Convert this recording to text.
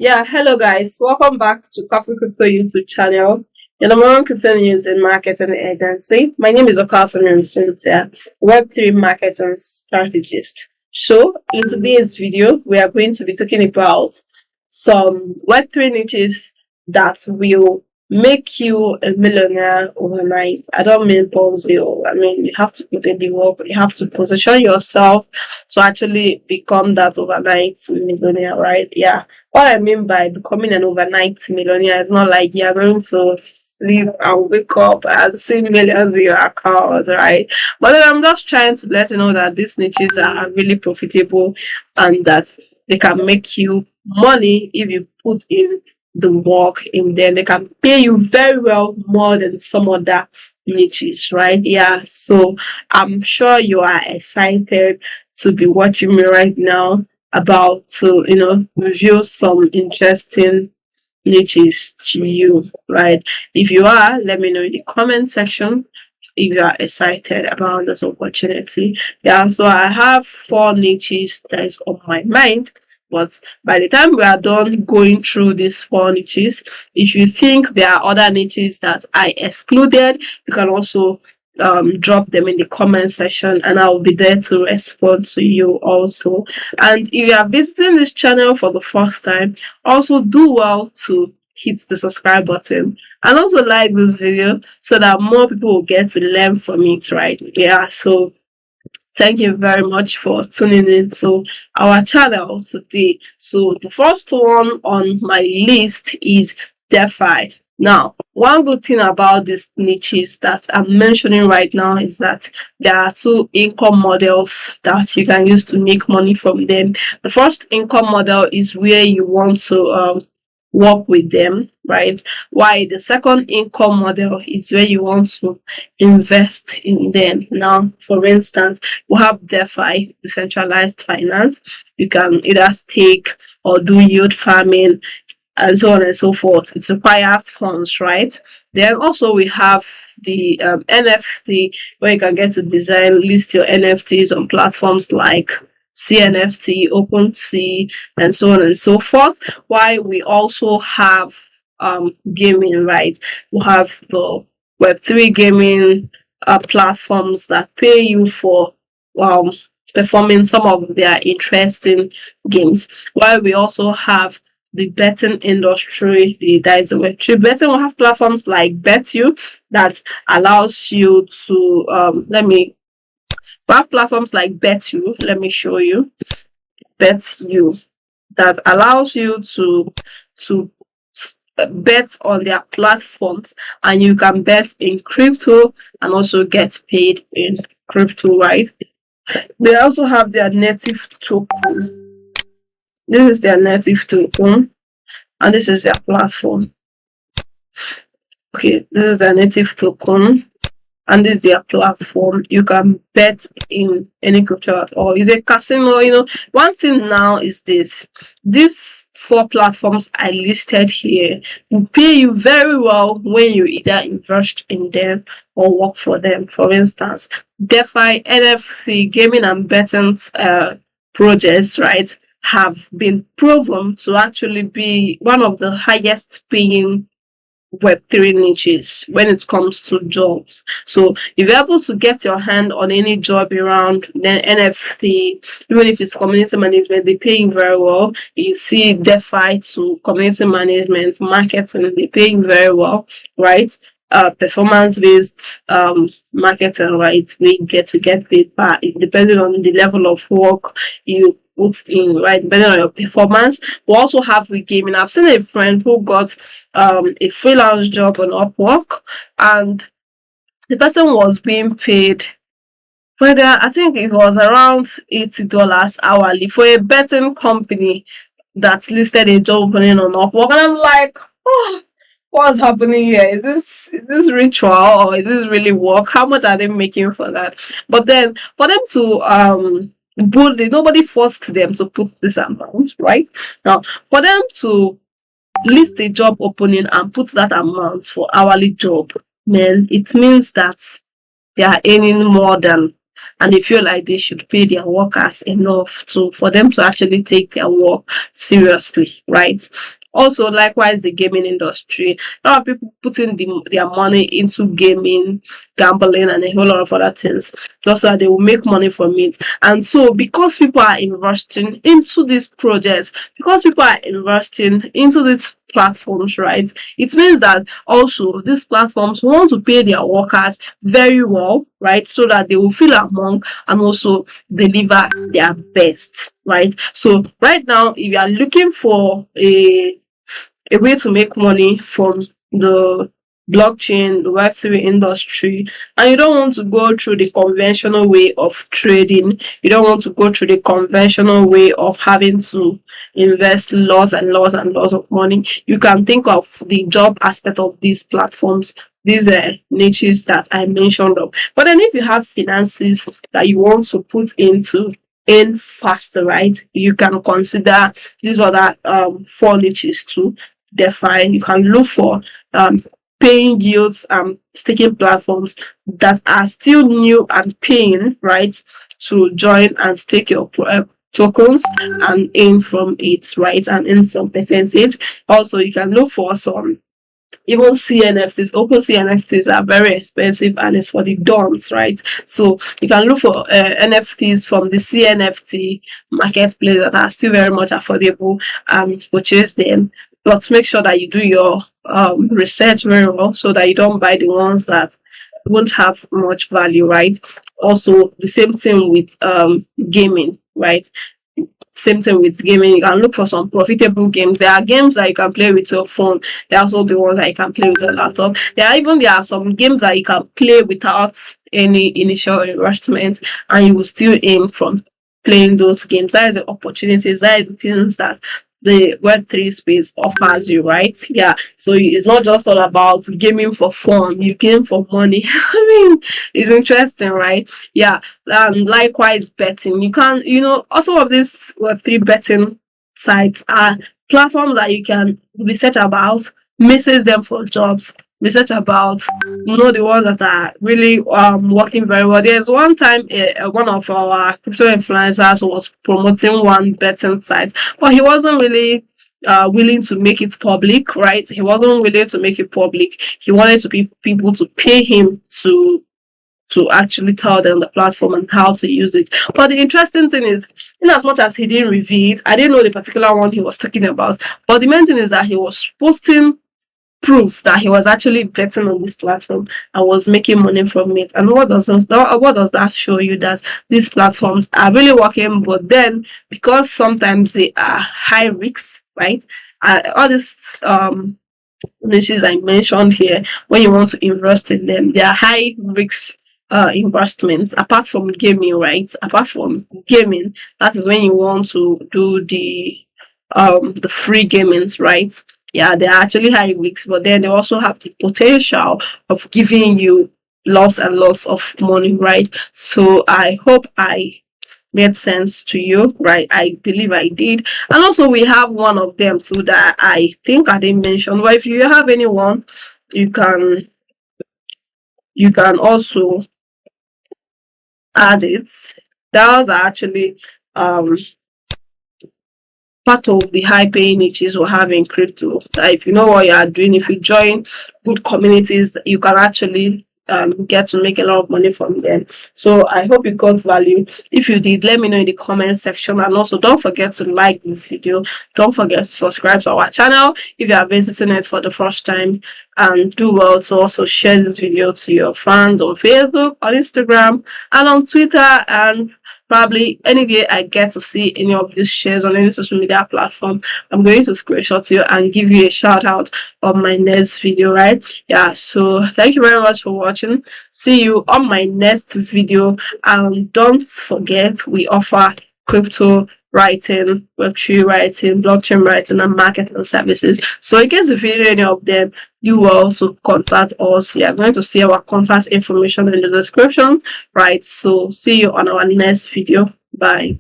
Yeah, hello guys. Welcome back to kafycrypto YouTube channel. Your number one crypto news and marketing agency. My name is Okafemi Cynthia, Web3 marketing strategist. So, in today's video, we are going to be talking about some Web3 niches that will make you a millionaire overnight. I don't mean Ponzi. I mean, you have to put in the work, you have to position yourself to actually become that overnight millionaire, right? Yeah. What I mean by becoming an overnight millionaire is not like you're going to sleep and wake up and see millions in your account, right? But then I'm just trying to let you know that these niches are really profitable and that they can make you money if you put in the work in them. They can pay you very well more than some other niches, right? Yeah. So I'm sure you are excited to be watching me right now about to review some interesting niches to you, right? If you are, let me know in the comment section if you are excited about this opportunity. Yeah, so I have 4 niches that is on my mind. But by the time we are done going through these 4 niches, if you think there are other niches that I excluded, you can also drop them in the comment section and I'll be there to respond to you also. And if you are visiting this channel for the first time, also do well to hit the subscribe button and also like this video so that more people will get to learn from it, right? Yeah, so thank you very much for tuning in to our channel today. So the first one on my list is DeFi. Now, one good thing about these niches that I'm mentioning right now is that there are 2 income models that you can use to make money from them. The first income model is where you want to work with them, right? While the second income model is where you want to invest in them. Now, for instance, we have DeFi, decentralized finance. You can either stake or do yield farming and so on and so forth. It requires funds, right? Then also we have the NFT, where you can get to design, list your NFTs on platforms like CNFT, OpenSea, and so on and so forth. While we also have gaming, right? We have the Web3 gaming platforms that pay you for performing some of their interesting games. While we also have the betting industry, that is the Web3 betting. We have platforms like BetU that allows you to we have platforms like BetU. Let me show you. BetU that allows you to bet on their platforms, and you can bet in crypto and also get paid in crypto, right? They also have their native token. This is their native token, and this is their platform. Okay, this is their native token, and this is their platform. You can bet in any crypto at all. It's a casino. One thing now is these 4 platforms I listed here will pay you very well when you either invest in them or work for them. For instance, DeFi, NFT, gaming and betting projects, right, have been proven to actually be one of the highest paying Web3 niches when it comes to jobs. So if you're able to get your hand on any job around then NFT, even if it's community management, they pay you very well. You see DeFi to community management, marketing, they pay you very well, right? Performance based marketing, right? We get paid by depending on the level of work you put in, right? Depending on your performance. We also have with gaming. I've seen a friend who got a freelance job on Upwork, and the person was being paid I think it was around $80 hourly for a betting company that listed a job opening on Upwork, and I'm like, oh, what's happening here? Is this ritual or is this really work? How much are they making for that? But then for them to nobody forced them to put this amount, right? Now for them to list a job opening and put that amount for hourly job, man, it means that they are earning more than and they feel like they should pay their workers enough to for them to actually take their work seriously, right? Also, likewise, the gaming industry. A lot of people putting their money into gaming, gambling, and a whole lot of other things, just so that they will make money from it. And so, because people are investing into these projects, because people are investing into these platforms, right? It means that also these platforms want to pay their workers very well, right? So that they will feel among and also deliver their best, right? So right now, if you are looking for a way to make money from the blockchain, the Web3 industry, and you don't want to go through the conventional way of trading, you don't want to go through the conventional way of having to invest lots and lots and lots of money, you can think of the job aspect of these platforms, these niches that I mentioned of. But then if you have finances that you want to put into in faster, right, you can consider these other four niches too. DeFi, you can look for paying yields, staking platforms that are still new and paying, right, to join and stake your tokens and earn from it, right, and earn some percentage. Also, you can look for some even CNFTs. Open CNFTs are very expensive and it's for the dorms, right? So you can look for NFTs from the CNFT marketplace that are still very much affordable and purchase them. But make sure that you do your research very well so that you don't buy the ones that won't have much value, right? Also, the same thing with gaming, right? Same thing with gaming. You can look for some profitable games. There are games that you can play with your phone. There are also the ones that you can play with your laptop. There are some games that you can play without any initial investment, and you will still aim from playing those games. That is the opportunities. That is the things that the Web3 space offers you, right? Yeah. So it's not just all about gaming for fun. You game for money. I mean, it's interesting, right? Yeah. And likewise, betting. You can, also of these Web3 betting sites are platforms that you can research about, message them for jobs, research about, the ones that are really working very well. There's one time one of our crypto influencers was promoting one betting site, but he wasn't really willing to make it public, right? He wasn't willing to make it public. He wanted people to pay him to actually tell them the platform and how to use it. But the interesting thing is, in as much as he didn't reveal it, I didn't know the particular one he was talking about. But the main thing is that he was posting proofs that he was actually betting on this platform and was making money from it. And what does that show you? That these platforms are really working, but then because sometimes they are high risks, right? All these niches I mentioned here, when you want to invest in them, they are high risk investments. Apart from gaming, right? Apart from gaming, that is when you want to do the free gamings, right? Yeah, they're actually high risks, but then they also have the potential of giving you lots and lots of money, right? So I hope I made sense to you, right? I believe I did. And also we have one of them too that I think I didn't mention. But if you have anyone, you can also add it. That was actually part of the high paying niches we have in crypto. That if you know what you are doing, if you join good communities, you can actually get to make a lot of money from them. So I hope you got value. If you did, let me know in the comment section, and also don't forget to like this video. Don't forget to subscribe to our channel if you are visiting it for the first time, and do well to also share this video to your friends on Facebook, on Instagram, and on Twitter, and probably any day I get to see any of these shares on any social media platform, I'm going to screenshot you and give you a shout out on my next video, right? Yeah, so thank you very much for watching. See you on my next video, and don't forget we offer crypto writing, Web3 writing, blockchain writing, and marketing services. So in case if you need any of them, do well to contact us. You are going to see our contact information in the description, right? So see you on our next video. Bye.